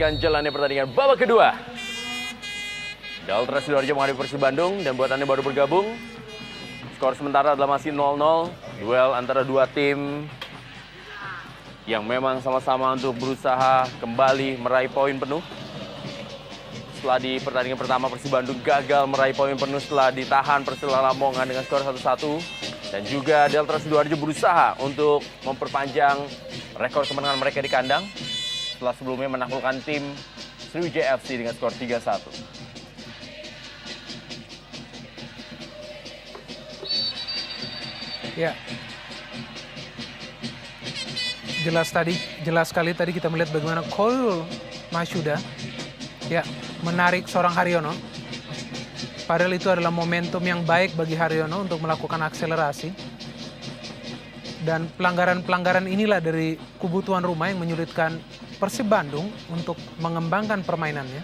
menyaksikan jalannya pertandingan babak kedua. Delta Sidoarjo menghadapi Persib Bandung, dan buat Anda baru bergabung, skor sementara adalah masih 0-0. Duel antara dua tim yang memang sama-sama untuk berusaha kembali meraih poin penuh. Setelah di pertandingan pertama Persib Bandung gagal meraih poin penuh setelah ditahan Persela Lamongan dengan skor 1-1. Dan juga Delta Sidoarjo berusaha untuk memperpanjang rekor kemenangan mereka di kandang setelah sebelumnya menaklukkan tim Sriwijaya FC dengan skor 3-1. Ya, jelas sekali tadi kita melihat bagaimana Khairul Mashuda ya menarik seorang Haryono. Padahal itu adalah momentum yang baik bagi Haryono untuk melakukan akselerasi. Dan pelanggaran-pelanggaran inilah dari kubu tuan rumah yang menyulitkan Persib Bandung untuk mengembangkan permainannya.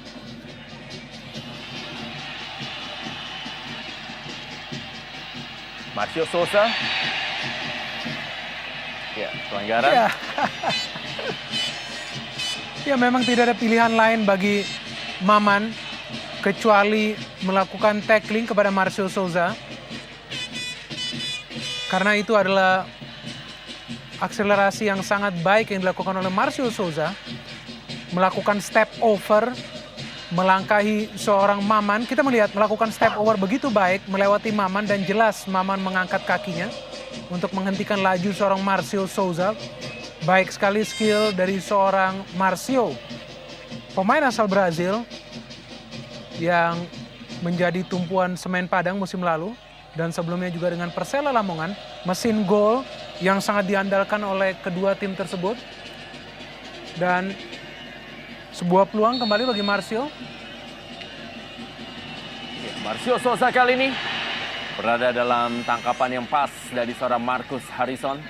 Marcio Souza. Ya, pelanggaran. Ya. Ya, memang tidak ada pilihan lain bagi Maman kecuali melakukan tackling kepada Marcio Souza. Karena itu adalah akselerasi yang sangat baik yang dilakukan oleh Marcio Souza. Melakukan step over, melangkahi seorang Maman. Kita melihat melakukan step over begitu baik, melewati Maman, dan jelas Maman mengangkat kakinya untuk menghentikan laju seorang Marcio Souza. Baik sekali skill dari seorang Marcio, pemain asal Brazil yang menjadi tumpuan semen Padang musim lalu, dan sebelumnya juga dengan Persela Lamongan, mesin gol yang sangat diandalkan oleh kedua tim tersebut. Dan sebuah peluang kembali bagi Marcio. Ya, Marcio Souza kali ini berada dalam tangkapan yang pas dari seorang Marcus Harrison.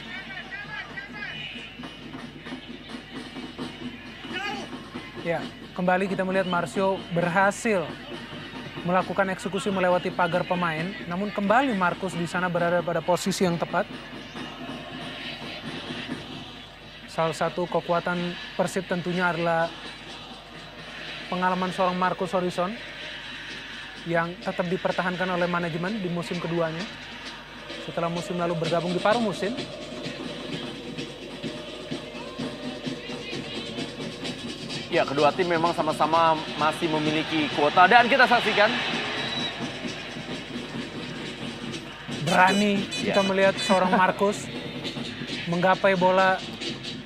Ya, kembali kita melihat Marcio berhasil melakukan eksekusi melewati pagar pemain, namun kembali Marcus di sana berada pada posisi yang tepat. Salah satu kekuatan Persib tentunya adalah pengalaman seorang Marcus Harrison yang tetap dipertahankan oleh manajemen di musim keduanya setelah musim lalu bergabung di paruh musim. Ya, kedua tim memang sama-sama masih memiliki kuota, dan kita saksikan berani kita melihat seorang Marcus menggapai bola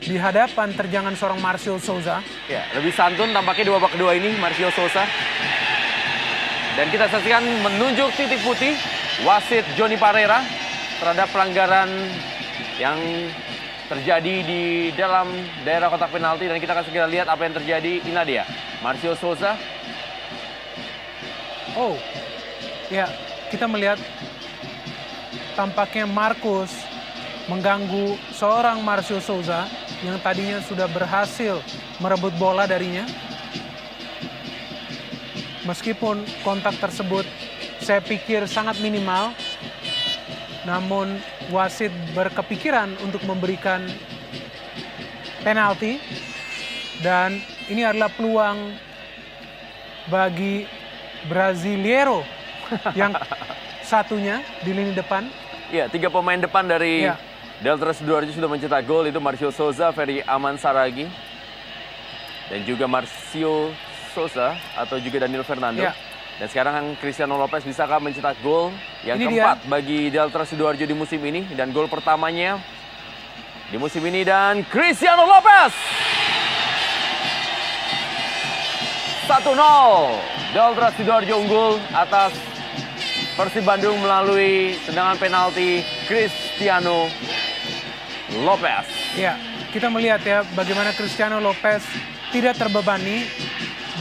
di hadapan terjangan seorang Marcio Souza. ya lebih santun tampaknya di babak kedua ini Marcio Souza. Dan kita saksikan menunjuk titik putih wasit Johnny Parera terhadap pelanggaran yang terjadi di dalam daerah kotak penalti, dan kita akan segera lihat apa yang terjadi. Ini dia, Marcio Souza. Oh, ya, kita melihat tampaknya Marcus mengganggu seorang Marcio Souza yang tadinya sudah berhasil merebut bola darinya. Meskipun kontak tersebut saya pikir sangat minimal, namun wasit berkepikiran untuk memberikan penalti, dan ini adalah peluang bagi Brasileiro yang satunya di lini depan. Ya, 3 pemain depan dari Delta Sidoarjo sudah mencetak gol, itu Marcio Souza, Ferry Aman Saragi, dan juga Marcio Souza atau juga Daniel Fernando. Ya. Dan sekarang Cristiano Lopez bisakah mencetak gol yang Ini keempat bagi Delta Sidoarjo di musim ini, dan gol pertamanya di musim ini, dan Cristiano Lopez. 1-0. Delta Sidoarjo unggul atas Persib Bandung melalui tendangan penalti Cristiano Lopez. Ya, kita melihat ya bagaimana Cristiano Lopez tidak terbebani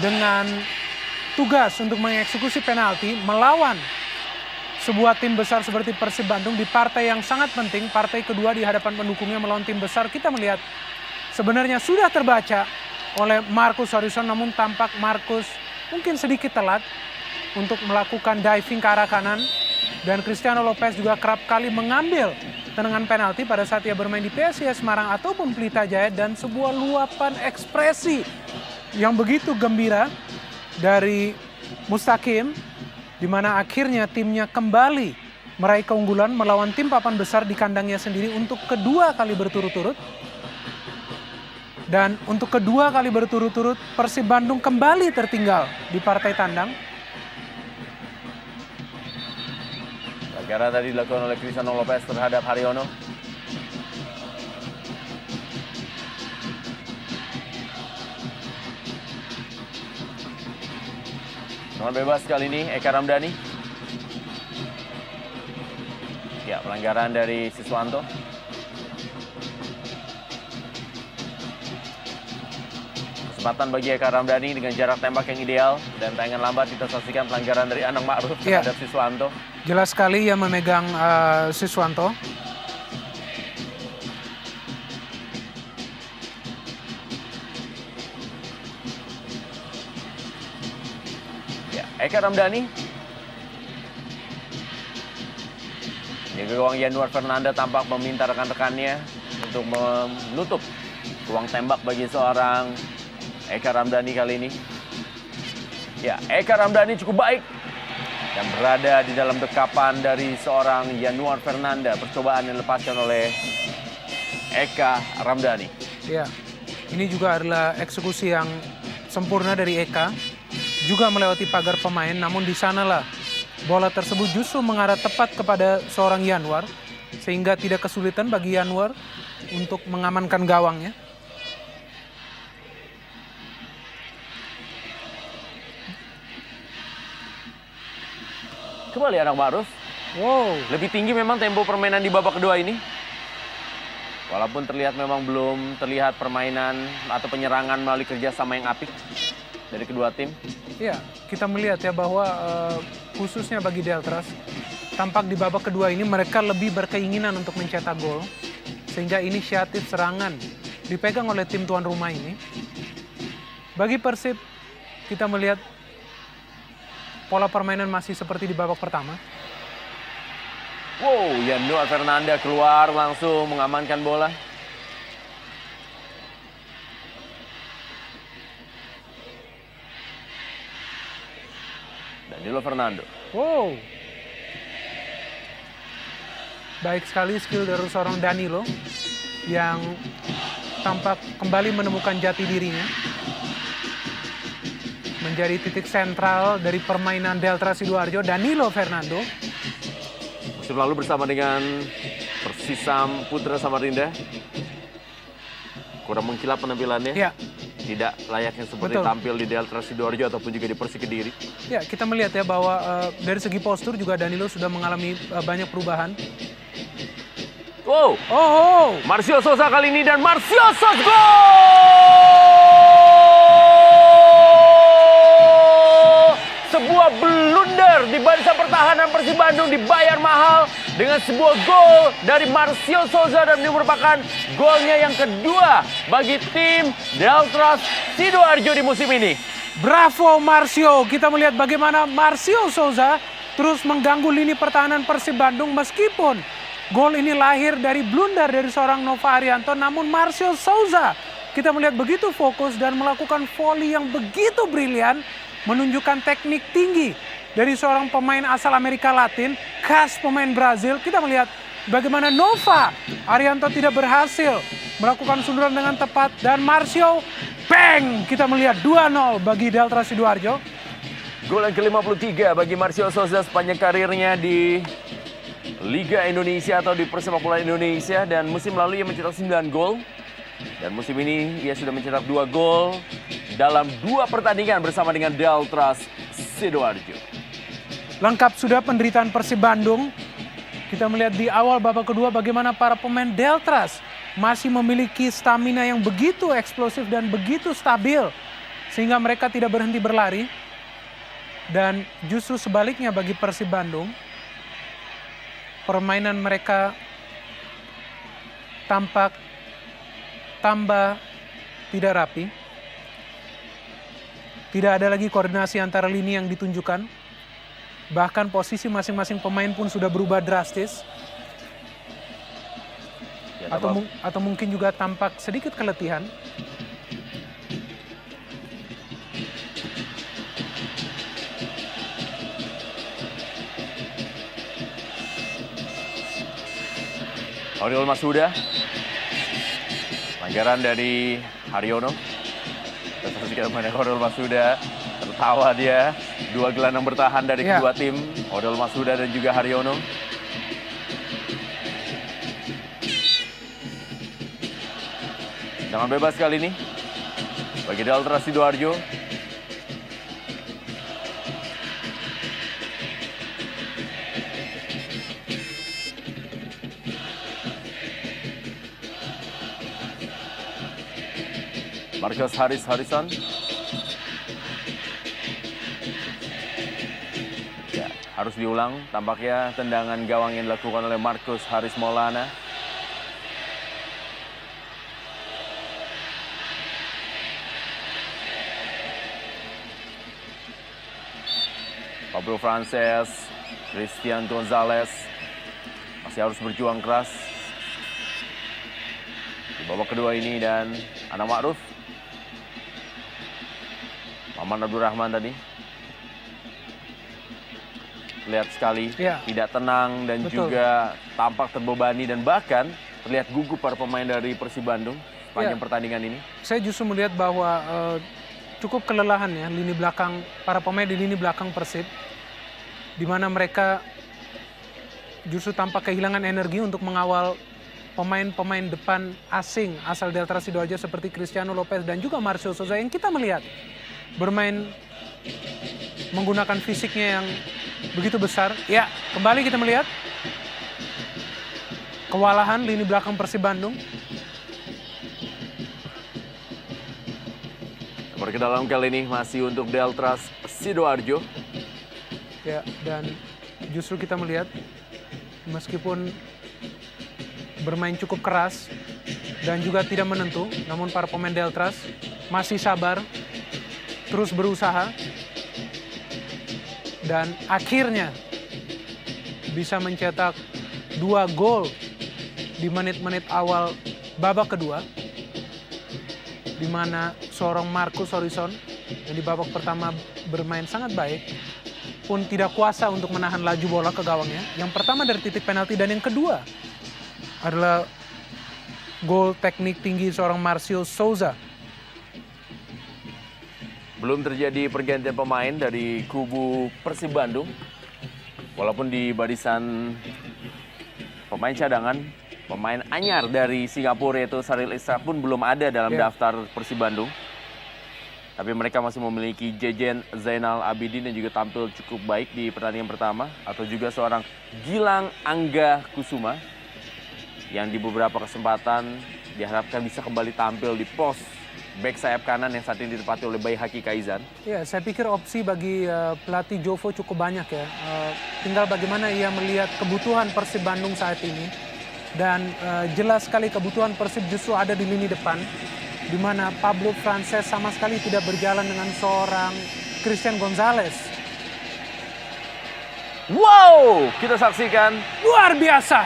dengan tugas untuk mengeksekusi penalti melawan sebuah tim besar seperti Persib Bandung di partai yang sangat penting, partai kedua di hadapan pendukungnya melawan tim besar. Kita melihat sebenarnya sudah terbaca oleh Marcus Harrison, namun tampak Marcus mungkin sedikit telat untuk melakukan diving ke arah kanan, dan Cristiano Lopez juga kerap kali mengambil tendangan penalti pada saat ia bermain di PSIS Semarang ataupun Pelita Jaya, dan sebuah luapan ekspresi yang begitu gembira dari Mustaqim, di mana akhirnya timnya kembali meraih keunggulan melawan tim papan besar di kandangnya sendiri untuk kedua kali berturut-turut. Dan untuk kedua kali berturut-turut Persib Bandung kembali tertinggal di partai tandang. Pelanggaran tadi dilakukan oleh Cristiano Lopez terhadap Haryono. Tendangan bebas kali ini Eka Ramdhani. Ya, pelanggaran dari Siswanto. Kesempatan bagi Eka Ramdhani dengan jarak tembak yang ideal. Dan tayangan lambat kita saksikan pelanggaran dari Anang Ma'ruf terhadap Siswanto. Jelas sekali yang memegang Siswanto. Ya, Eka Ramdhani. Di gawang Yanuar Fernanda tampak meminta rekan-rekannya untuk menutup ruang tembak bagi seorang Eka Ramdhani kali ini. Ya, Eka Ramdhani cukup baik dan berada di dalam dekapan dari seorang Yanuar Fernanda. Percobaan yang dilepaskan oleh Eka Ramdhani. Ya, ini juga adalah eksekusi yang sempurna dari Eka. Juga melewati pagar pemain, namun di sanalah bola tersebut justru mengarah tepat kepada seorang Yanuar. Sehingga tidak kesulitan bagi Yanuar untuk mengamankan gawangnya. Kembali Anang Ma'ruf. Wow. Lebih tinggi memang tempo permainan di babak kedua ini. Walaupun terlihat memang belum terlihat permainan atau penyerangan melalui kerjasama yang apik dari kedua tim. Ya, kita melihat ya bahwa khususnya bagi Deltras, tampak di babak kedua ini mereka lebih berkeinginan untuk mencetak gol. Sehingga inisiatif serangan dipegang oleh tim tuan rumah ini. Bagi Persib, kita melihat pola permainan masih seperti di babak pertama. Wow, Yanuar Fernanda keluar langsung mengamankan bola. Danilo Fernando. Wow. Baik sekali skill dari seorang Danilo yang tampak kembali menemukan jati dirinya. Menjadi titik sentral dari permainan Deltras Sidoarjo, Danilo Fernando. Musim lalu bersama dengan Persisam Putra Samarinda. Kurang mengkilap penampilannya. Ya. Tidak layaknya seperti Betul. tampil di Deltras Sidoarjo ataupun juga di Persik Kediri. Ya, kita melihat ya bahwa dari segi postur juga Danilo sudah mengalami banyak perubahan. Wow, Oh, Marcio Souza kali ini dan Marcio Souza gol! Sebuah blunder di barisan pertahanan Persib Bandung dibayar mahal dengan sebuah gol dari Marcio Souza dan ini merupakan golnya yang kedua bagi tim Deltras Sidoarjo di musim ini. bravo Marcio. Kita melihat bagaimana Marcio Souza terus mengganggu lini pertahanan Persib Bandung meskipun gol ini lahir dari blunder dari seorang Nova Arianto, namun Marcio Souza kita melihat begitu fokus dan melakukan volley yang begitu brilian, menunjukkan teknik tinggi dari seorang pemain asal Amerika Latin, khas pemain Brazil. Kita melihat bagaimana Nova Arianto tidak berhasil melakukan sundulan dengan tepat dan Marcio, bang! Kita melihat 2-0 bagi Deltras Sidoarjo. Gol yang ke-53 bagi Marcio Souza sepanjang karirnya di Liga Indonesia atau di Persepak Bola Indonesia dan musim lalu ia mencetak 9 gol. Dan musim ini ia sudah mencetak 2 gol dalam 2 pertandingan bersama dengan Deltras Sidoarjo. Lengkap sudah penderitaan Persib Bandung. Kita melihat di awal babak kedua bagaimana para pemain Deltras masih memiliki stamina yang begitu eksplosif dan begitu stabil. Sehingga mereka tidak berhenti berlari. Dan justru sebaliknya bagi Persib Bandung, permainan mereka tampak tambah tidak rapi. Tidak ada lagi koordinasi antara lini yang ditunjukkan. Bahkan posisi masing-masing pemain pun sudah berubah drastis. Ya, Atau mungkin juga tampak sedikit keletihan. Oriol Masuda. Pelanggaran dari Haryono. Kita saksikan mana Oriol Masuda. Tertawa dia. Dua gelandang bertahan dari kedua tim. Oriol Masuda dan juga Haryono. Jangan bebas kali ini. Bagi Delta Sidoarjo. Marcus Harrison. Ya, harus diulang. Tampaknya tendangan gawang yang dilakukan oleh Marcus Haris Maulana. Pablo Frances, Christian Gonzalez masih harus berjuang keras di babak kedua ini. Dan Ana Ma'ruf, Maman Abdurrahman tadi terlihat sekali tidak tenang dan juga tampak terbebani dan bahkan terlihat gugup para pemain dari Persib Bandung sepanjang pertandingan ini. Saya justru melihat bahwa cukup kelelahan ya lini belakang, para pemain di lini belakang Persib, di mana mereka justru tampak kehilangan energi untuk mengawal pemain-pemain depan asing asal Delta Sidoarjo seperti Cristiano Lopez dan juga Marcio Souza yang kita melihat bermain menggunakan fisiknya yang begitu besar. Ya, kembali kita melihat kewalahan lini belakang Persib Bandung. Nomor ke dalam kali ini masih untuk Delta Sidoarjo. Ya, dan justru kita melihat meskipun bermain cukup keras dan juga tidak menentu, namun para pemain Deltras masih sabar, terus berusaha, dan akhirnya bisa mencetak 2 gol di menit-menit awal babak kedua, di mana seorang Marcus Harrison yang di babak pertama bermain sangat baik pun tidak kuasa untuk menahan laju bola ke gawangnya. Yang pertama dari titik penalti dan yang kedua adalah gol teknik tinggi seorang Marcio Souza. Belum terjadi pergantian pemain dari kubu Persib Bandung. Walaupun di barisan pemain cadangan, pemain anyar dari Singapura yaitu Saril Ishak pun belum ada dalam daftar Persib Bandung. Tapi mereka masih memiliki Jejen Zainal Abidin yang juga tampil cukup baik di pertandingan pertama. Atau juga seorang Gilang Angga Kusuma yang di beberapa kesempatan diharapkan bisa kembali tampil di pos back sayap kanan yang saat ini ditempati oleh Baihaki Kaizan. Ya, saya pikir opsi bagi pelatih Jovo cukup banyak ya. Tinggal bagaimana ia melihat kebutuhan Persib Bandung saat ini. Dan jelas sekali kebutuhan Persib justru ada di lini depan, di mana Pablo Frances sama sekali tidak berjalan dengan seorang Christian Gonzalez. Wow, kita saksikan. Luar biasa.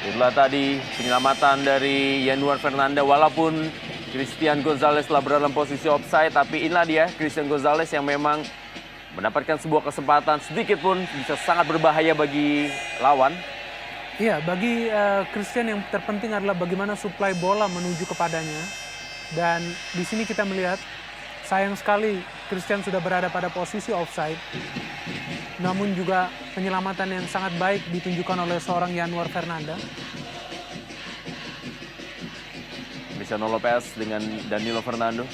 Itulah tadi penyelamatan dari Yanuar Fernanda, walaupun Christian Gonzalez telah berada dalam posisi offside, tapi inilah dia Christian Gonzalez yang memang mendapatkan sebuah kesempatan sedikit pun bisa sangat berbahaya bagi lawan. Iya, bagi Christian yang terpenting adalah bagaimana suplai bola menuju kepadanya. Dan di sini kita melihat sayang sekali Christian sudah berada pada posisi offside. Namun juga penyelamatan yang sangat baik ditunjukkan oleh seorang Yanuar Fernanda. Cristiano Lopez dengan Danilo Fernando.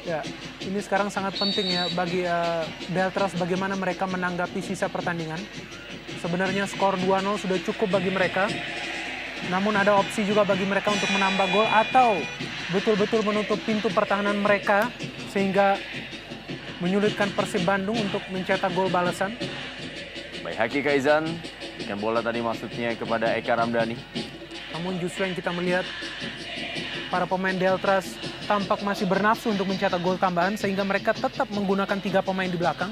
Ya, ini sekarang sangat penting ya bagi Deltras bagaimana mereka menanggapi sisa pertandingan. Sebenarnya skor 2-0 sudah cukup bagi mereka. Namun ada opsi juga bagi mereka untuk menambah gol atau betul-betul menutup pintu pertahanan mereka sehingga menyulitkan Persib Bandung untuk mencetak gol balasan. Baihaki Kaizan dengan bola tadi maksudnya kepada Eka Ramdhani. Namun justru yang kita melihat para pemain Deltras tampak masih bernafsu untuk mencetak gol tambahan sehingga mereka tetap menggunakan 3 pemain di belakang.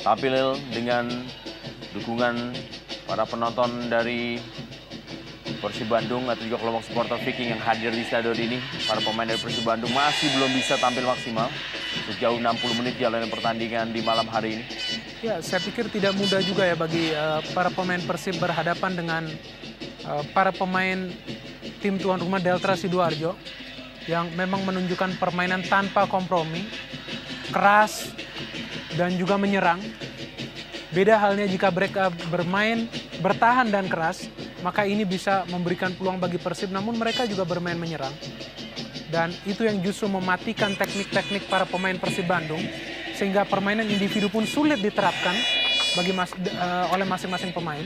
Tampil dengan dukungan para penonton dari Persib Bandung atau juga kelompok supporter Viking yang hadir di stadion ini. Para pemain dari Persib Bandung masih belum bisa tampil maksimal sejauh 60 menit jalanan pertandingan di malam hari ini. Ya, saya pikir tidak mudah juga ya bagi para pemain Persib berhadapan dengan para pemain tim tuan rumah Delta Sidoarjo yang memang menunjukkan permainan tanpa kompromi, keras, dan juga menyerang. Beda halnya jika mereka bermain bertahan dan keras, maka ini bisa memberikan peluang bagi Persib, namun mereka juga bermain menyerang. Dan itu yang justru mematikan teknik-teknik para pemain Persib Bandung, sehingga permainan individu pun sulit diterapkan oleh masing-masing pemain.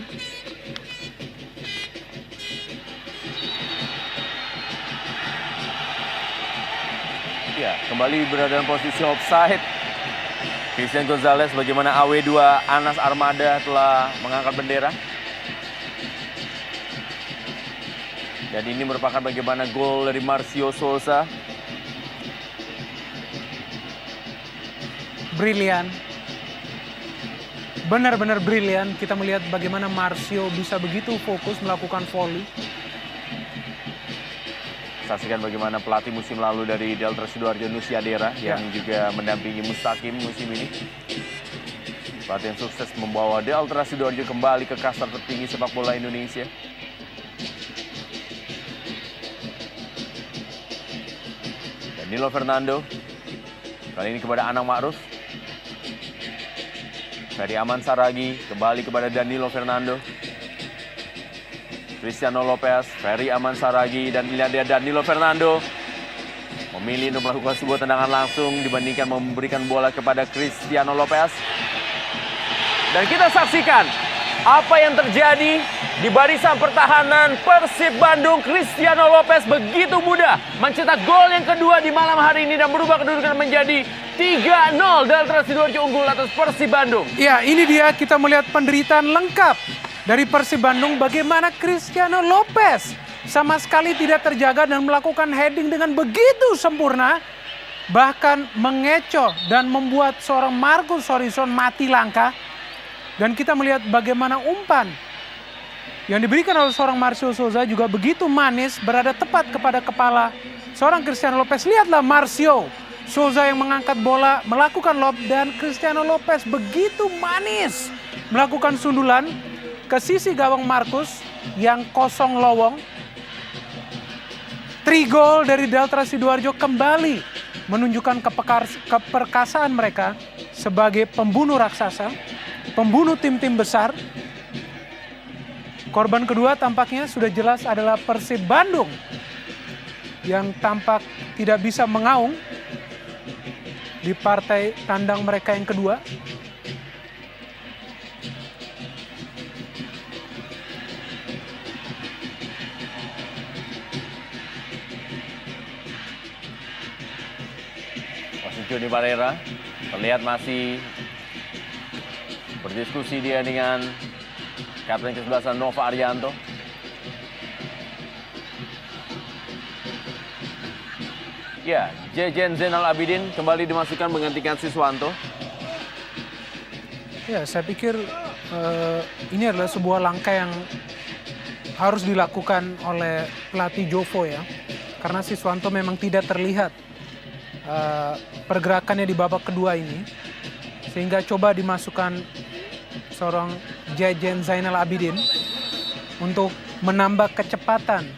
Ya, kembali berada dalam posisi offside. Christian Gonzalez, bagaimana AW2 Anas Armada telah mengangkat bendera. Dan ini merupakan bagaimana gol dari Marcio Souza. Brilian. Benar-benar brilian. Kita melihat bagaimana Marcio bisa begitu fokus melakukan volley. Saksikan bagaimana pelatih musim lalu dari Delta Sidoarjo Nusyadera yang juga mendampingi Mustaqim musim ini. Pelatih yang sukses membawa Delta Sidoarjo kembali ke kasta tertinggi sepak bola Indonesia. Danilo Fernando. Kali ini kepada Anang Ma'ruf. Ferry Aman Saragi kembali kepada Danilo Fernando. Cristiano Lopez, Ferry Aman Saragi, dan ini dia Danilo Fernando. Memilih untuk melakukan sebuah tendangan langsung dibandingkan memberikan bola kepada Cristiano Lopez. Dan kita saksikan apa yang terjadi di barisan pertahanan Persib Bandung. Cristiano Lopez begitu mudah mencetak gol yang kedua di malam hari ini dan berubah kedudukan menjadi 3-0. Delta Sidoarjo unggul atas Persib Bandung. Ya, ini dia kita melihat penderitaan lengkap dari Persib Bandung. Bagaimana Cristiano Lopez sama sekali tidak terjaga dan melakukan heading dengan begitu sempurna. Bahkan mengecoh dan membuat seorang Marcus Horizon mati langkah. Dan kita melihat bagaimana umpan yang diberikan oleh seorang Marcio Souza juga begitu manis, berada tepat kepada kepala seorang Cristiano Lopez. Lihatlah Marcio Souza yang mengangkat bola, melakukan lob, dan Cristiano Lopez begitu manis melakukan sundulan ke sisi gawang Marcus yang kosong lowong. 3 gol dari Delta Sidoarjo kembali menunjukkan keperkasaan mereka sebagai pembunuh raksasa, pembunuh tim-tim besar. Korban kedua tampaknya sudah jelas adalah Persib Bandung yang tampak tidak bisa mengaung di partai tandang mereka yang kedua. Joni Barera terlihat masih berdiskusi dia dengan kapten ke-11 Nova Arianto. Ya, Jejen Zainal Abidin kembali dimasukkan menggantikan Siswanto. Ya, saya pikir ini adalah sebuah langkah yang harus dilakukan oleh pelatih Jovo ya. Karena Siswanto memang tidak terlihat pergerakannya di babak kedua ini. Sehingga coba dimasukkan seorang Jejen Zainal Abidin untuk menambah kecepatan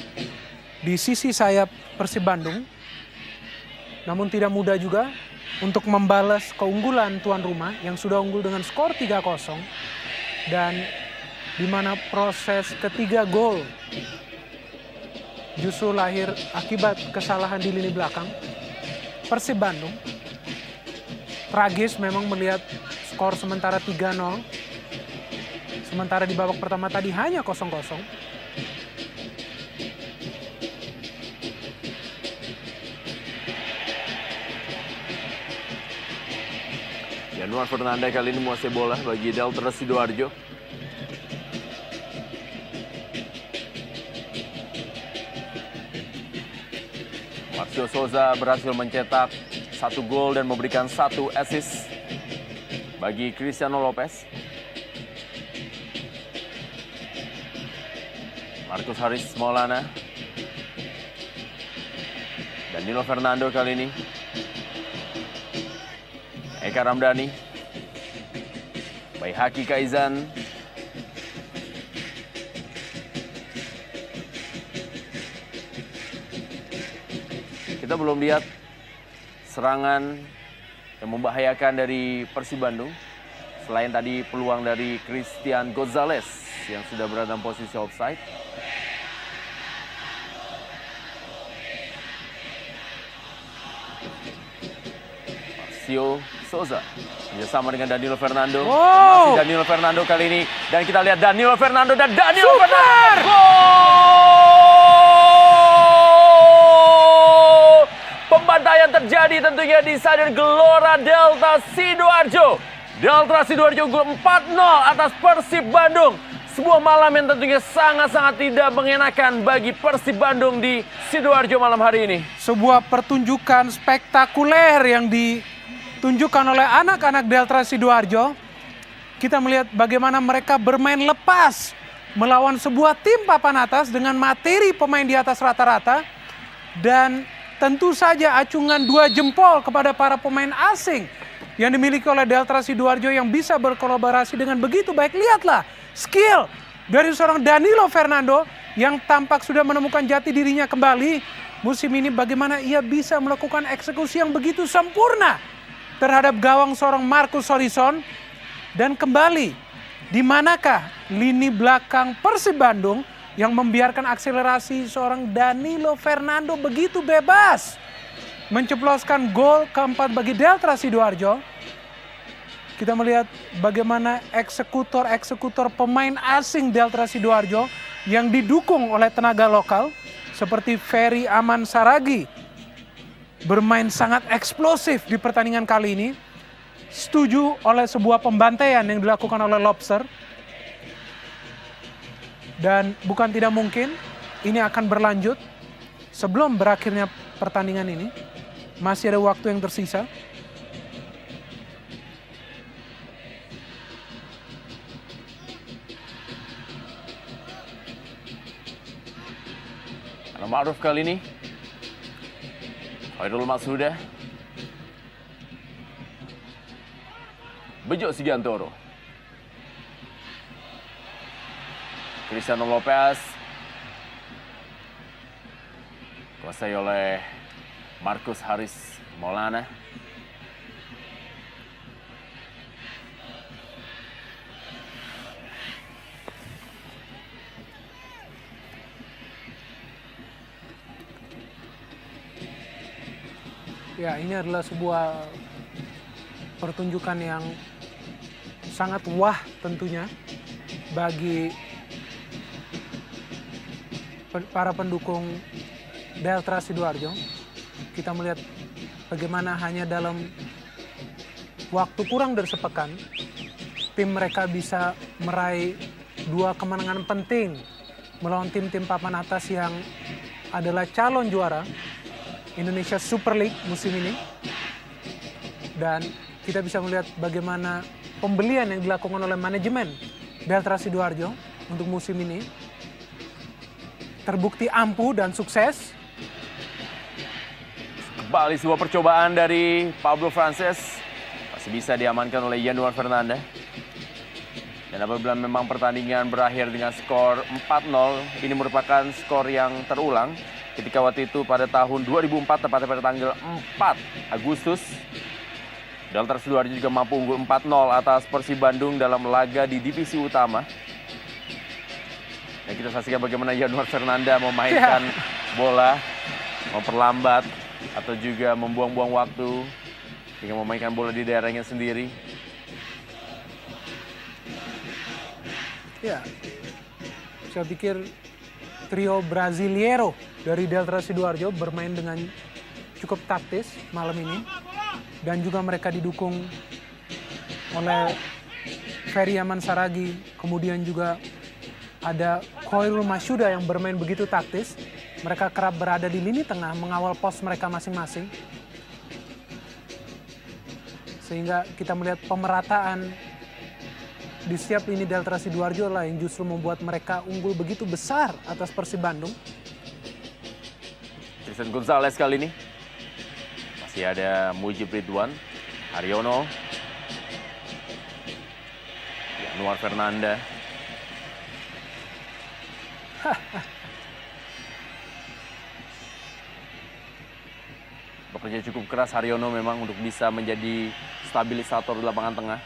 di sisi sayap Persib Bandung. Namun tidak mudah juga untuk membalas keunggulan tuan rumah yang sudah unggul dengan skor 3-0. Dan di mana proses ketiga gol justru lahir akibat kesalahan di lini belakang Persib Bandung. Tragis memang melihat skor sementara 3-0. Sementara di babak pertama tadi hanya 0-0. Januar Fernanda kali ini menguasai bola bagi Delta Sidoarjo. Marcio Souza berhasil mencetak 1 gol dan memberikan 1 assist bagi Cristiano Lopez. Marcus Haris Maulana. Danilo Fernando kali ini. Eka Ramdhani. Baihaki Kaizan. Kita belum lihat serangan yang membahayakan dari Persib Bandung. Selain tadi peluang dari Christian Gonzalez yang sudah berada dalam posisi offside. Marcio Souza bersama dengan Danilo Fernando. Wow. Masih Danilo Fernando kali ini. Dan kita lihat Danilo Fernando dan Danilo Super. Fernando. Gol! Pembantaian terjadi tentunya di Stadion Gelora Delta Sidoarjo. Delta Sidoarjo unggul 4-0 atas Persib Bandung. Sebuah malam yang tentunya sangat-sangat tidak mengenakan bagi Persib Bandung di Sidoarjo malam hari ini. Sebuah pertunjukan spektakuler yang ditunjukkan oleh anak-anak Delta Sidoarjo. Kita melihat bagaimana mereka bermain lepas melawan sebuah tim papan atas dengan materi pemain di atas rata-rata. Dan tentu saja acungan 2 jempol kepada para pemain asing yang dimiliki oleh Delta Sidoarjo yang bisa berkolaborasi dengan begitu baik. Lihatlah skill dari seorang Danilo Fernando yang tampak sudah menemukan jati dirinya kembali musim ini. Bagaimana ia bisa melakukan eksekusi yang begitu sempurna terhadap gawang seorang Marcus Horizon. Dan kembali, di manakah lini belakang Persib Bandung yang membiarkan akselerasi seorang Danilo Fernando begitu bebas menceploskan gol keempat bagi Delta Sidoarjo. Kita melihat bagaimana eksekutor-eksekutor pemain asing Delta Sidoarjo yang didukung oleh tenaga lokal seperti Ferry Aman Saragi bermain sangat eksplosif di pertandingan kali ini. Setuju oleh sebuah pembantaian yang dilakukan oleh Lobster. Dan bukan tidak mungkin ini akan berlanjut sebelum berakhirnya pertandingan ini. Masih ada waktu yang tersisa. Ma'ruf kali ini. Khairul Mashuda. Bejo Sigantoro. Cristiano Lopez. Kuasai oleh Marcus Haris Maulana. Ya, ini adalah sebuah pertunjukan yang sangat wah tentunya bagi para pendukung Delta Sidoarjo. Kita melihat bagaimana hanya dalam waktu kurang dari sepekan tim mereka bisa meraih 2 kemenangan penting melawan tim-tim papan atas yang adalah calon juara Indonesia Super League musim ini. Dan kita bisa melihat bagaimana pembelian yang dilakukan oleh manajemen Delta Sidoarjo untuk musim ini terbukti ampuh dan sukses. Kembali sebuah percobaan dari Pablo Frances. Masih bisa diamankan oleh Yanuar Fernanda. Dan apabila memang pertandingan berakhir dengan skor 4-0, ini merupakan skor yang terulang. Ketika waktu itu pada tahun 2004, tepatnya pada tanggal 4 Agustus, Delta Sidoarjo juga mampu unggul 4-0 atas Persib Bandung dalam laga di divisi utama. Dan kita saksikan bagaimana Yanuar Fernanda memainkan bola, memperlambat atau juga membuang-buang waktu dengan memainkan bola di daerahnya sendiri. Ya, saya pikir trio Brasileiro dari Delta Sidoarjo bermain dengan cukup taktis malam ini. Dan juga mereka didukung oleh Ferry Aman Saragi. Kemudian juga ada Khairul Mashuda yang bermain begitu taktis. Mereka kerap berada di lini tengah mengawal pos mereka masing-masing. Sehingga kita melihat pemerataan di setiap lini Delta Sidoarjo lah yang justru membuat mereka unggul begitu besar atas Persib Bandung. Christian Gonzalez kali ini. Masih ada Mujib Ridwan, Haryono. Januar Fernanda. Bekerja cukup keras Haryono memang untuk bisa menjadi stabilisator di lapangan tengah.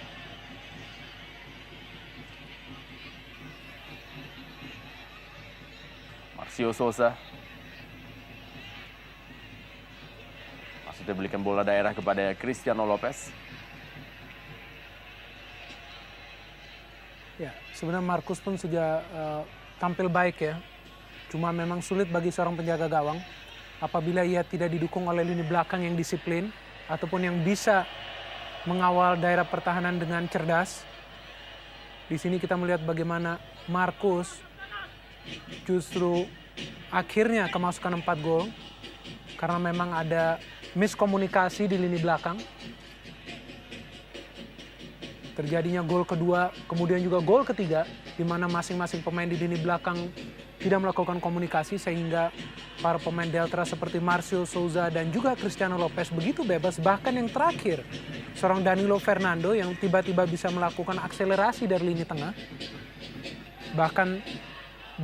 Marcio Souza. Maksudnya belikan bola daerah kepada Cristiano Lopez. Ya, sebenarnya Marcus pun sudah tampil baik ya. Cuma memang sulit bagi seorang penjaga gawang apabila ia tidak didukung oleh lini belakang yang disiplin ataupun yang bisa mengawal daerah pertahanan dengan cerdas. Di sini kita melihat bagaimana Marcus justru akhirnya kemasukan 4 gol karena memang ada miskomunikasi di lini belakang. Terjadinya gol kedua, kemudian juga gol ketiga, di mana masing-masing pemain di lini belakang tidak melakukan komunikasi sehingga para pemain Delta seperti Marcio Souza dan juga Cristiano Lopez begitu bebas. Bahkan yang terakhir, seorang Danilo Fernando yang tiba-tiba bisa melakukan akselerasi dari lini tengah. Bahkan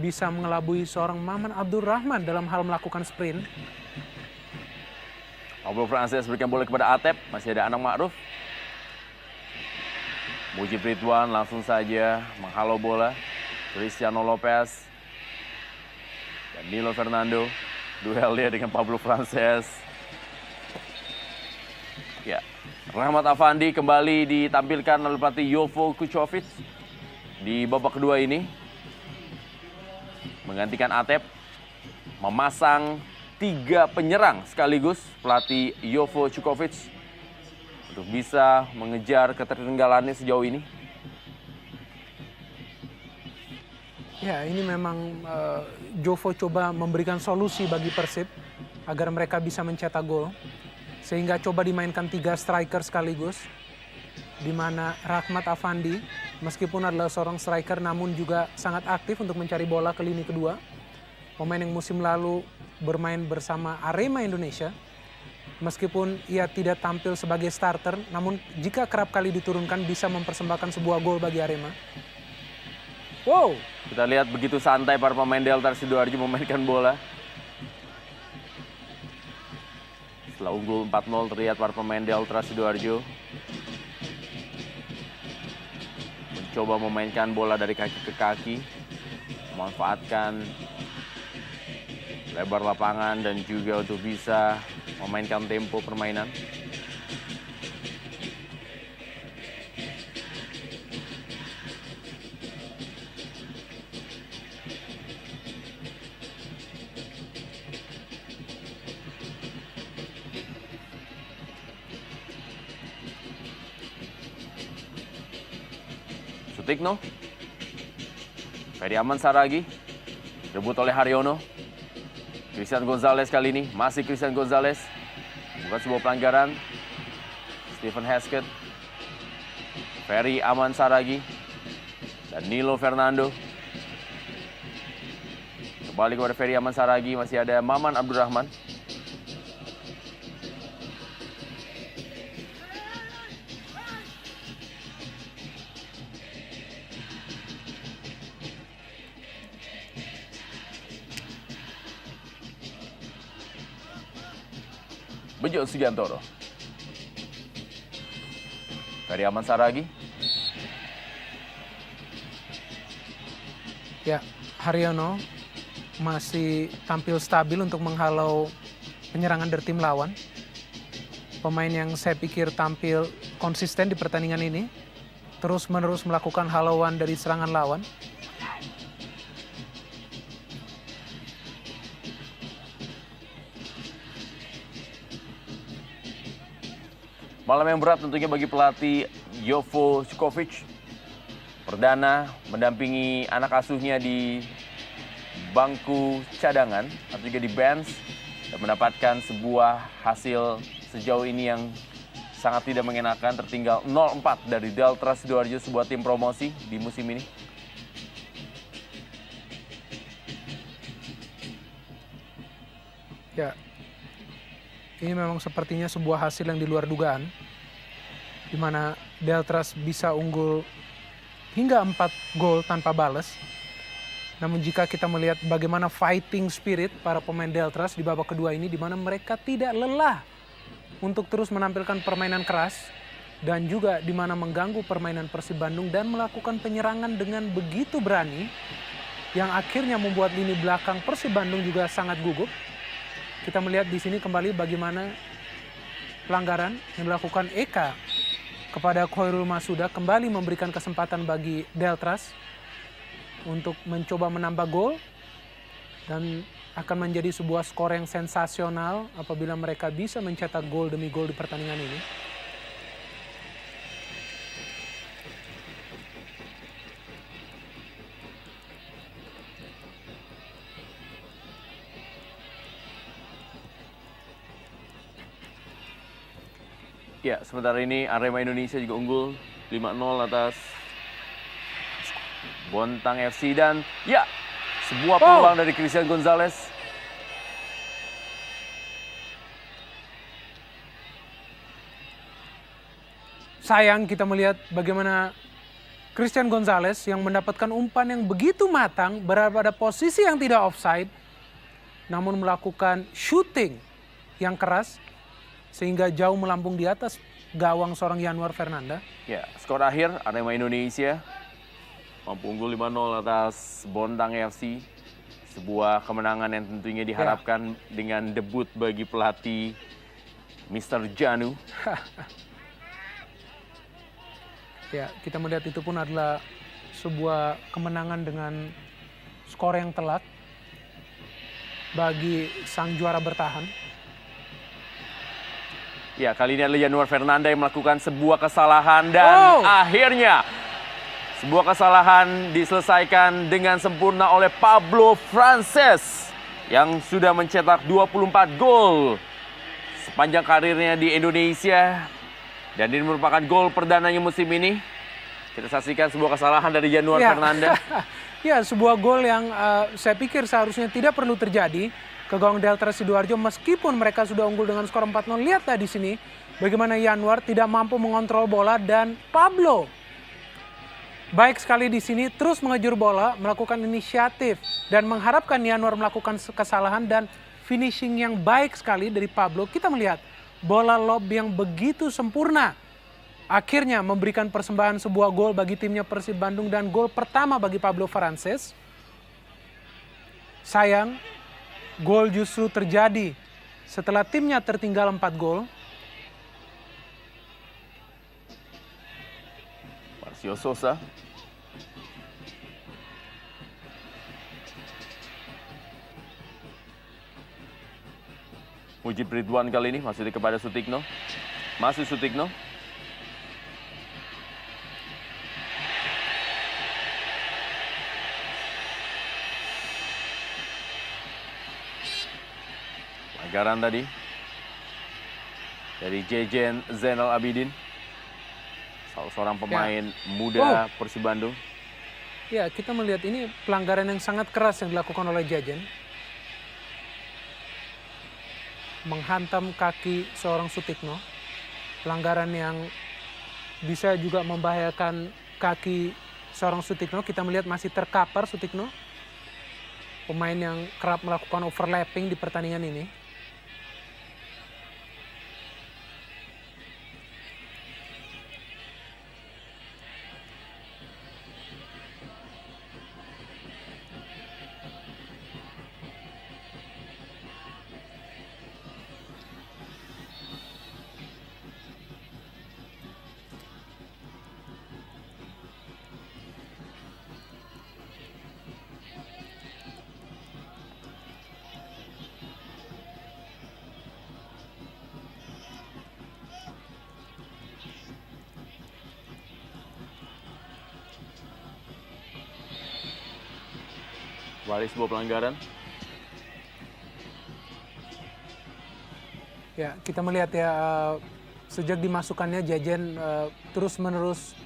bisa mengelabui seorang Maman Abdurrahman dalam hal melakukan sprint. Pablo Frances berikan bola kepada Atep, masih ada Anang Ma'ruf. Mujib Ridwan langsung saja menghalau bola. Cristiano Lopez. Danilo Fernando. Duel dia dengan Pablo Frances. Ya, Rahmat Afandi kembali ditampilkan oleh pelatih Jovo Kucovic di babak kedua ini. Menggantikan Atep. Memasang 3 penyerang sekaligus pelatih Jovo Kucovic untuk bisa mengejar ketertinggalannya sejauh ini. Ya, ini memang Jovo coba memberikan solusi bagi Persib agar mereka bisa mencetak gol. Sehingga coba dimainkan 3 striker sekaligus. Di mana Rahmat Afandi meskipun adalah seorang striker namun juga sangat aktif untuk mencari bola ke lini kedua. Pemain yang musim lalu bermain bersama Arema Indonesia. Meskipun ia tidak tampil sebagai starter, namun jika kerap kali diturunkan bisa mempersembahkan sebuah gol bagi Arema. Wow, Kita lihat begitu santai para pemain Delta Sidoarjo memainkan bola. Setelah unggul 4-0 terlihat para pemain Delta Sidoarjo mencoba memainkan bola dari kaki ke kaki, memanfaatkan lebar lapangan dan juga untuk bisa memainkan tempo permainan. Sutikno. Ferry Aman Saragi. Rebut oleh Haryono. Christian Gonzalez kali ini, masih Christian Gonzalez. Bukan sebuah pelanggaran. Stephen Hesketh. Ferry Aman Saragi. Danilo Fernando. Kembali kepada Ferry Aman Saragi, masih ada Maman Abdurrahman. Bejo Sugiantoro. Ferry Aman Saragi. ya Haryono masih tampil stabil untuk menghalau penyerangan dari tim lawan. Pemain yang saya pikir tampil konsisten di pertandingan ini. Terus-menerus melakukan halauan dari serangan lawan. Malam yang berat tentunya bagi pelatih Jovo Kucovic. Perdana mendampingi anak asuhnya di bangku cadangan atau juga di bench dan mendapatkan sebuah hasil sejauh ini yang sangat tidak mengenakan, tertinggal 0-4 dari Delta Sidoarjo, sebuah tim promosi di musim ini. Ya, ini memang sepertinya sebuah hasil yang di luar dugaan, di mana Deltras bisa unggul hingga 4 gol tanpa balas. Namun jika kita melihat bagaimana fighting spirit para pemain Deltras di babak kedua ini, di mana mereka tidak lelah untuk terus menampilkan permainan keras dan juga di mana mengganggu permainan Persib Bandung dan melakukan penyerangan dengan begitu berani yang akhirnya membuat lini belakang Persib Bandung juga sangat gugup. Kita melihat di sini kembali bagaimana pelanggaran yang dilakukan Eka kepada Khairul Masuda kembali memberikan kesempatan bagi Deltras untuk mencoba menambah gol dan akan menjadi sebuah skor yang sensasional apabila mereka bisa mencetak gol demi gol di pertandingan ini. Ya, sementara ini Arema Indonesia juga unggul 5-0 atas Bontang FC dan ya, sebuah peluang dari Christian Gonzalez. Sayang kita melihat bagaimana Christian Gonzalez yang mendapatkan umpan yang begitu matang berada pada posisi yang tidak offside namun melakukan shooting yang keras sehingga jauh melambung di atas gawang seorang Yanuar Fernanda. Ya, skor akhir Arema Indonesia mampu unggul 5-0 atas Bontang FC. Sebuah kemenangan yang tentunya diharapkan dengan debut bagi pelatih Mr. Janu. Ya, kita melihat itu pun adalah sebuah kemenangan dengan skor yang telak bagi sang juara bertahan. Ya, kali ini adalah Yanuar Fernanda yang melakukan sebuah kesalahan dan akhirnya sebuah kesalahan diselesaikan dengan sempurna oleh Pablo Frances yang sudah mencetak 24 gol sepanjang karirnya di Indonesia. Dan ini merupakan gol perdananya musim ini. Kita saksikan sebuah kesalahan dari Yanuar Fernanda. Ya, sebuah gol yang saya pikir seharusnya tidak perlu terjadi ke gawang Deltras Sidoarjo meskipun mereka sudah unggul dengan skor 4-0. Lihatlah di sini bagaimana Yanuar tidak mampu mengontrol bola dan Pablo baik sekali di sini terus mengejar bola, melakukan inisiatif dan mengharapkan Yanuar melakukan kesalahan dan finishing yang baik sekali dari Pablo. Kita melihat bola lob yang begitu sempurna akhirnya memberikan persembahan sebuah gol bagi timnya Persib Bandung dan gol pertama bagi Pablo Frances. Sayang, gol justru terjadi setelah timnya tertinggal 4 gol. Marcio Sosa. Mujib Ridwan kali ini masih kepada Sutikno. Masih Sutikno. Pelanggaran tadi dari Jejen Zainal Abidin, salah seorang pemain muda Persib Bandung. Ya, kita melihat ini pelanggaran yang sangat keras yang dilakukan oleh Jejen. Menghantam kaki seorang Sutikno. Pelanggaran yang bisa juga membahayakan kaki seorang Sutikno. Kita melihat masih terkapar Sutikno. Pemain yang kerap melakukan overlapping di pertandingan ini. Kembali sebuah pelanggaran. Ya, kita melihat ya sejak dimasukkannya Jejen terus-menerus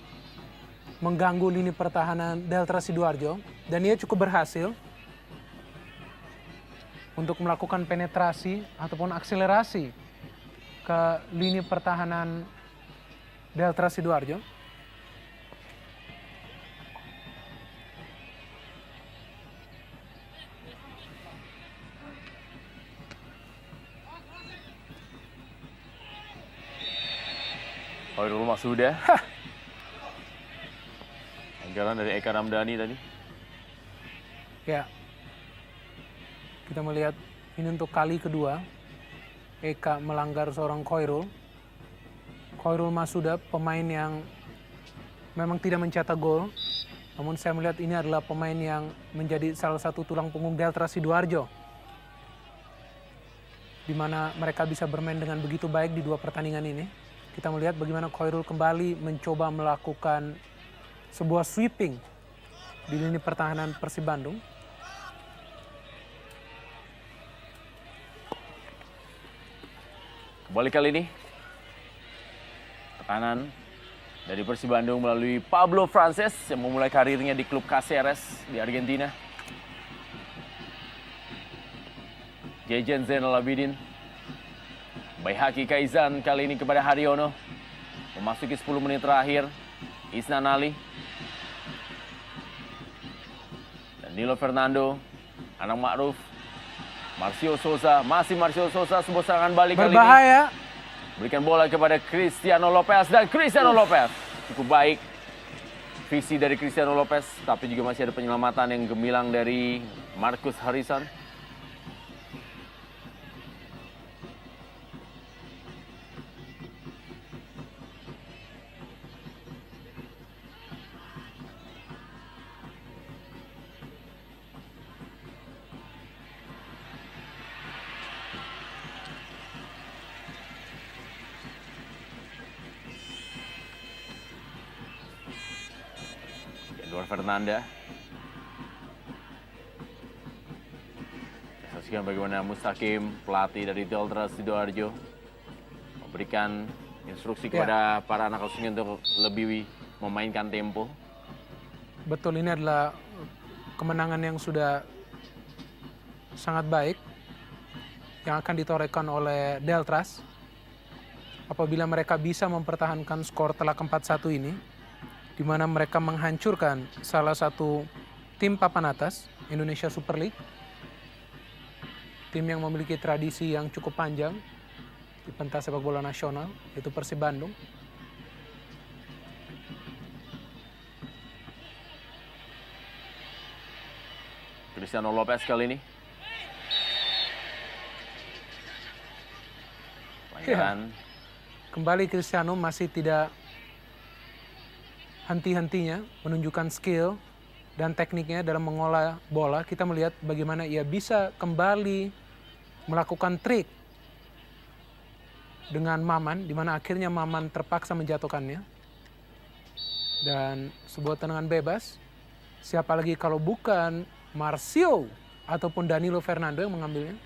mengganggu lini pertahanan Deltras Sidoarjo dan ia cukup berhasil untuk melakukan penetrasi ataupun akselerasi ke lini pertahanan Deltras Sidoarjo. Khairul Masuda. Anggaran dari Eka Ramdhani tadi. Ya, kita melihat ini untuk kali kedua Eka melanggar seorang Khairul. Khairul Masuda, pemain yang memang tidak mencetak gol, namun saya melihat ini adalah pemain yang menjadi salah satu tulang punggung Delta Sidoarjo, di mana mereka bisa bermain dengan begitu baik di dua pertandingan ini. Kita melihat bagaimana Khairul kembali mencoba melakukan sebuah sweeping di lini pertahanan Persib Bandung. Kembali kali ini, tekanan dari Persib Bandung melalui Pablo Frances yang memulai karirnya di klub Cáceres di Argentina. Jejen Zainal Abidin. Baihaki Kaizan kali ini kepada Haryono. Memasuki 10 menit terakhir, Isnan Ali. Danilo Fernando, Anang Ma'ruf. Marcio Souza, masih Marcio Souza, sebuah serangan balik kali ini. Berbahaya. Berikan bola kepada Cristiano Lopez, dan Cristiano Lopez cukup baik visi dari Cristiano Lopez, tapi juga masih ada penyelamatan yang gemilang dari Marcus Harrison. Edward Fernanda. Saksikan bagaimana Mustaqim, pelatih dari Delta Sidoarjo, memberikan instruksi kepada para anak asuhnya untuk lebih memainkan tempo. Betul, ini adalah kemenangan yang sudah sangat baik yang akan ditorehkan oleh Deltras apabila mereka bisa mempertahankan skor telak 4-1 ini, di mana mereka menghancurkan salah satu tim papan atas Indonesia Super League, tim yang memiliki tradisi yang cukup panjang di pentas sepak bola nasional, yaitu Persib Bandung. Cristiano Lopez kali ini. Pelanggaran. Kembali Cristiano masih tidak henti-hentinya menunjukkan skill dan tekniknya dalam mengolah bola. Kita melihat bagaimana ia bisa kembali melakukan trik dengan Maman, di mana akhirnya Maman terpaksa menjatuhkannya. Dan sebuah tendangan bebas, siapa lagi kalau bukan Marcio ataupun Danilo Fernando yang mengambilnya.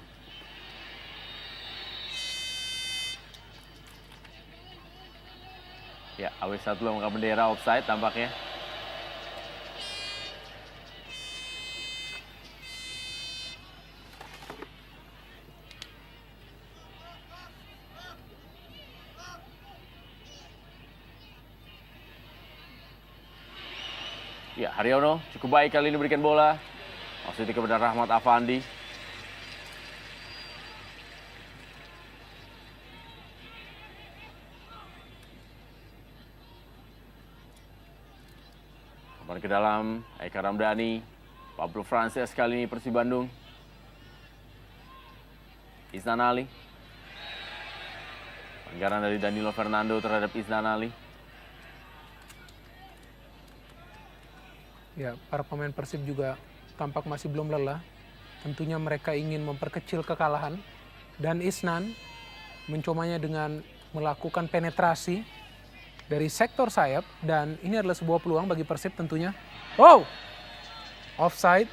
Ya, AW1 mengangkat bendera offside tampaknya. Ya, Haryono cukup baik kali ini berikan bola. Maksudnya kepada Rahmat Afandi. Kembali ke dalam, Eka Ramdhani, Pablo Frances kali ini Persib Bandung. Isnan Ali. Pelanggaran dari Danilo Fernando terhadap Isnan Ali. Ya, para pemain Persib juga tampak masih belum lelah. Tentunya mereka ingin memperkecil kekalahan. Dan Isnan mencobanya dengan melakukan penetrasi dari sektor sayap. Dan ini adalah sebuah peluang bagi Persib tentunya. Oh! Offside.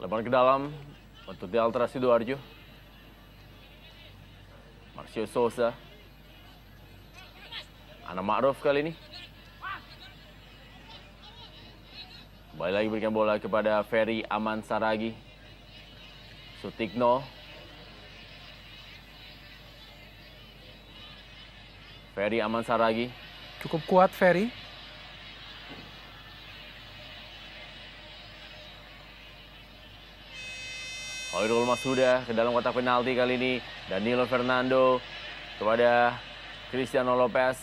Lebar ke dalam untuk Delta Sidoarjo. Marcio Souza. Anang Ma'ruf kali ini. Kembali lagi berikan bola kepada Ferry Aman Saragi. Sutikno. Ferry Aman Saragi. Cukup kuat Ferry. Hoirul Masuda ke dalam kotak penalti kali ini. Danilo Fernando kepada Cristiano Lopez.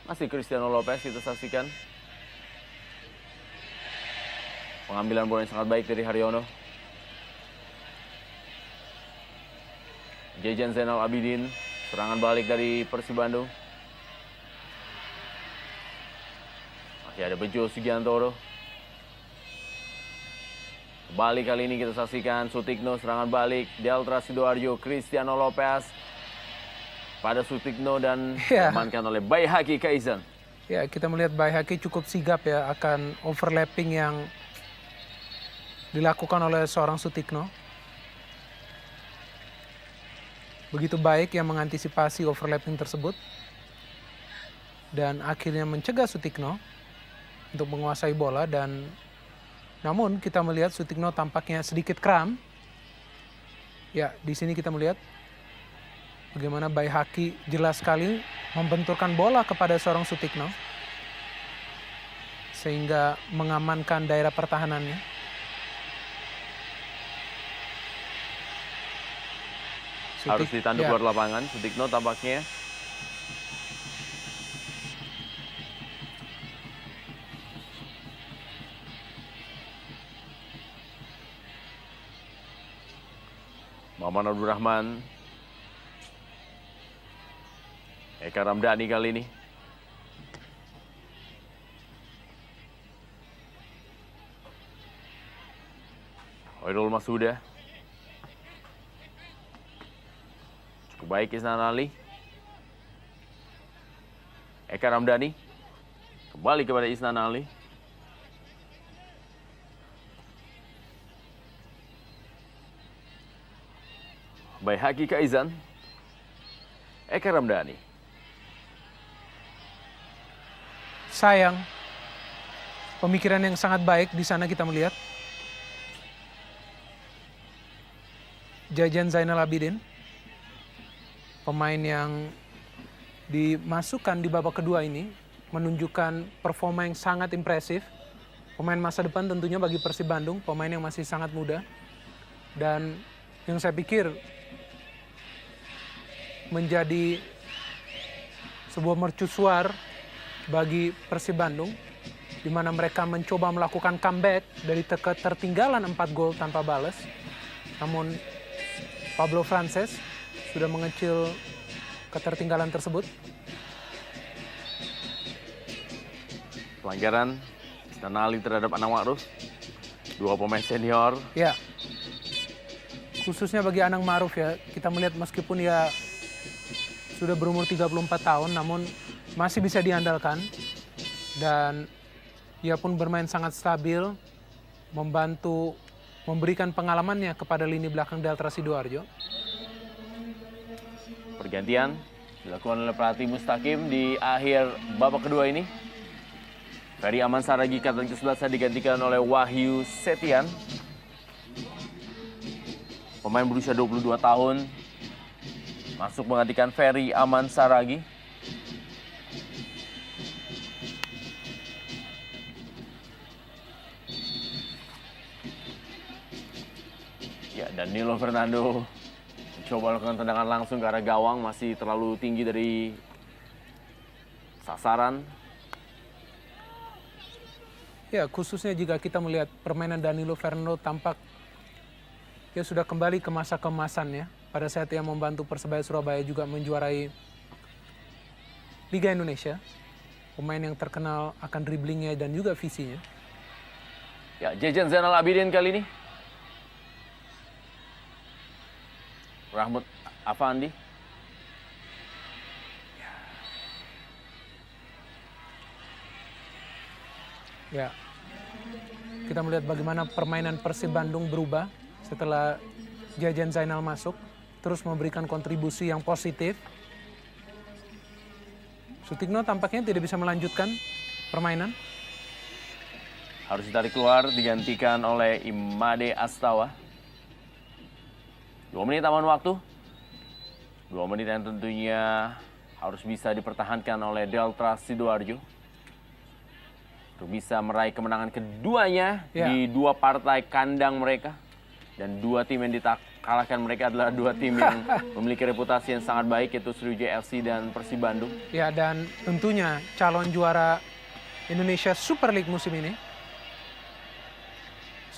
Masih Cristiano Lopez kita saksikan. Pengambilan bola yang sangat baik dari Haryono. Jejan Zainal Abidin. Serangan balik dari Persib Bandung. Masih ada Bejo Sugiantoro. Kembali kali ini kita saksikan Sutikno serangan balik. Delta Sidoarjo, Cristiano Lopez. Pada Sutikno dan diamankan oleh Baihaki Kaizan. Ya, kita melihat Baihaki cukup sigap ya akan overlapping yang dilakukan oleh seorang Sutikno. Begitu baik yang mengantisipasi overlapping tersebut. Dan akhirnya mencegah Sutikno untuk menguasai bola. Dan namun kita melihat Sutikno tampaknya sedikit kram. Ya, di sini kita melihat bagaimana Baihaki jelas sekali membenturkan bola kepada seorang Sutikno. Sehingga mengamankan daerah pertahanannya. Harus ditanduk ya. luar lapangan. Sutikno tampaknya. Maman Abdurrahman. Eka Ramdhani kali ini. Hoirul Masuda. Cukup baik Isnan Ali. Eka Ramdhani. Kembali kepada Isnan Ali. Baihaki Kaizan. Eka Ramdhani. Sayang. Pemikiran yang sangat baik di sana kita melihat. Jajan Zainal Abidin. Pemain yang dimasukkan di babak kedua ini menunjukkan performa yang sangat impresif. Pemain masa depan tentunya bagi Persib Bandung, pemain yang masih sangat muda. Dan yang saya pikir menjadi sebuah mercusuar bagi Persib Bandung, di mana mereka mencoba melakukan comeback dari ketertinggalan 4 gol tanpa balas. Namun Pablo Frances sudah mengecil ketertinggalan tersebut. Pelanggaran Isnan Ali terhadap Anang Ma'ruf. Dua pemain senior. Ya, khususnya bagi Anang Ma'ruf ya, kita melihat meskipun ya sudah berumur 34 tahun, namun masih bisa diandalkan. Dan ia pun bermain sangat stabil, membantu memberikan pengalamannya kepada lini belakang Delta Sidoarjo. Pergantian dilakukan oleh pelatih Mustaqim di akhir babak kedua ini. Ferry Aman Saragi kapten ke-11 digantikan oleh Wahyu Setian. Pemain berusia 22 tahun masuk menggantikan Ferry Aman Saragi. Ya, Danilo Fernando coba melakukan tendangan langsung ke arah gawang, masih terlalu tinggi dari sasaran. Ya, khususnya jika kita melihat permainan Danilo Fernando tampak dia sudah kembali ke masa keemasannya pada saat ia membantu Persebaya Surabaya juga menjuarai Liga Indonesia. Pemain yang terkenal akan dribblingnya dan juga visinya. Ya, Jejan Zainal Abidin kali ini. Rahmat Afandi. Ya, kita melihat bagaimana permainan Persib Bandung berubah setelah Jajan Zainal masuk, terus memberikan kontribusi yang positif. Sutikno tampaknya tidak bisa melanjutkan permainan. harus ditarik keluar, digantikan oleh Imade Astawa. 2 menit tambahan waktu. 2 menit yang tentunya harus bisa dipertahankan oleh Delta Sidoarjo untuk bisa meraih kemenangan keduanya di 2 partai kandang mereka. Dan 2 tim yang dikalahkan mereka adalah 2 tim yang memiliki reputasi yang sangat baik, yaitu Sriwijaya FC dan Persib Bandung. Ya, dan tentunya calon juara Indonesia Super League musim ini.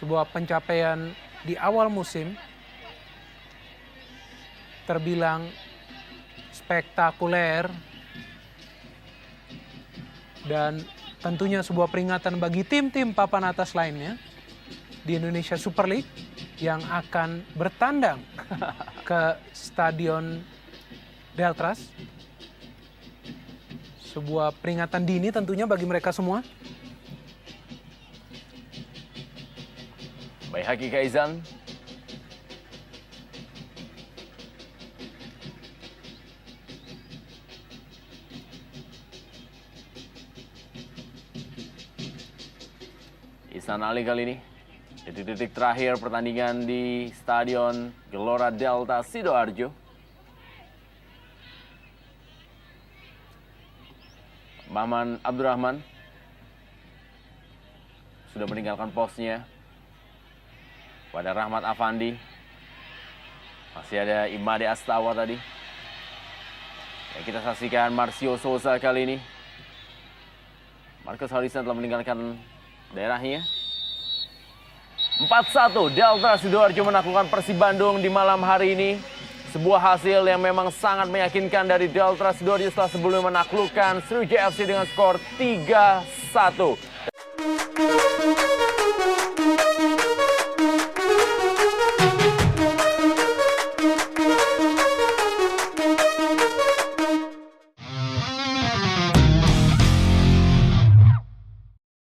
Sebuah pencapaian di awal musim terbilang spektakuler dan tentunya sebuah peringatan bagi tim-tim papan atas lainnya di Indonesia Super League yang akan bertandang ke Stadion Deltras. Sebuah peringatan dini tentunya bagi mereka semua. Baik Haki Kaizan. Ihsan Ali kali ini. Detik-detik terakhir pertandingan di Stadion Gelora Delta Sidoarjo. Maman Abdurrahman sudah meninggalkan posnya. Pada Rahmat Afandi. Masih ada Imade Astawa tadi. Yang kita saksikan Marcio Souza kali ini. Marcus Harrison telah meninggalkan daerahnya. 4-1 Delta Sidoarjo menaklukkan Persib Bandung di malam hari ini. Sebuah hasil yang memang sangat meyakinkan dari Delta Sidoarjo setelah sebelumnya menaklukkan Sriwijaya FC dengan skor 3-1.